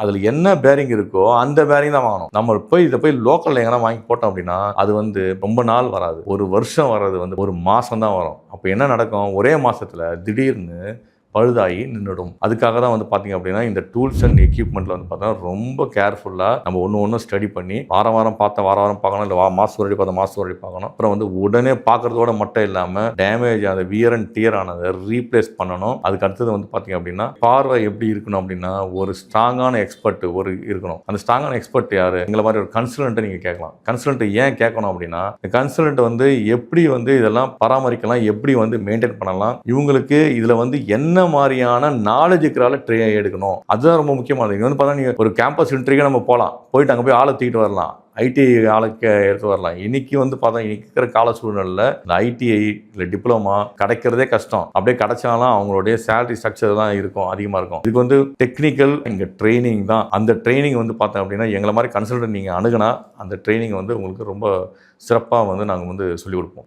அதில் என்ன பேரிங் இருக்கோ அந்த பேரிங் தான் வாங்கணும். நம்ம போய் இதை போய் லோக்கலில் எங்கன்னா வாங்கி போட்டோம் அப்படின்னா அது வந்து ரொம்ப நாள் வராது. ஒரு வருஷம் வர்றது வந்து ஒரு மாதம் தான் வரும். அப்போ என்ன நடக்கும், ஒரே மாதத்தில் திடீர்னு பழுதாகி நின்றுடும். அதுக்காக தான் வந்து பார்த்தீங்க அப்படின்னா இந்த டூல்ஸ் அண்ட் எக்யூப்மெண்ட்டில் வந்து பார்த்தீங்கன்னா ரொம்ப கேர்ஃபுல்லாக நம்ம ஒன்று ஸ்டடி பண்ணி வாரம் வாரம் பார்க்கணும், இல்லை மாதம் ஒரு வாட்டி பார்க்கணும். அப்புறம் வந்து உடனே பார்க்குறதோட மட்டும் இல்லாமல் டேமேஜ் ஆனது வியர் அண்ட் டியர் ஆனதை ரீப்ளேஸ் பண்ணணும். அதுக்கு அடுத்தது வந்து பார்த்தீங்க அப்படின்னா பார்வை எப்படி இருக்கணும் அப்படின்னா ஒரு ஸ்ட்ராங்கான எக்ஸ்பர்ட் இருக்கணும். அந்த ஸ்ட்ராங்கான எக்ஸ்பர்ட் யார், எங்களை மாதிரி ஒரு கன்சல்டன்ட்டை நீங்கள் கேட்கலாம். கன்சல்டன்ட் ஏன் கேட்கணும் அப்படின்னா இந்த கன்சல்டன்ட் வந்து எப்படி வந்து இதெல்லாம் பராமரிக்கலாம், எப்படி வந்து மெயின்டைன் பண்ணலாம், இவங்களுக்கு இதில் வந்து என்ன மாதிரியான நாலேஜ் இருக்கிறால எடுக்கணும். அதுதான் ரொம்ப முக்கியமானது. இங்கே வந்து பார்த்தா நீங்கள் ஒரு கேம்பஸ் இன்டர்வியூ நம்ம போயிட்டு அங்கே போய் ஆளை தூக்கிட்டு வரலாம், ஐடி ஆளுக்கு எடுத்து வரலாம். இன்னைக்கு வந்து பார்த்தா இன்னைக்கு இருக்கிற கால சூழ்நிலையில் இந்த ஐடிஐ இல்லை டிப்ளமா கிடைக்கிறதே கஷ்டம். அப்படியே கிடைச்சாலும் அவங்களுடைய சேலரி ஸ்ட்ரக்சர் தான் அதிகமாக இருக்கும். இதுக்கு வந்து டெக்னிக்கல் இங்கே ட்ரைனிங் தான். அந்த ட்ரைனிங் வந்து பார்த்தோம் அப்படின்னா எங்களை மாதிரி கன்சல்டன்ட் நீங்கள் அணுகுனா அந்த ட்ரைனிங் வந்து உங்களுக்கு ரொம்ப சிறப்பாக வந்து நாங்கள் வந்து சொல்லிக் கொடுப்போம்.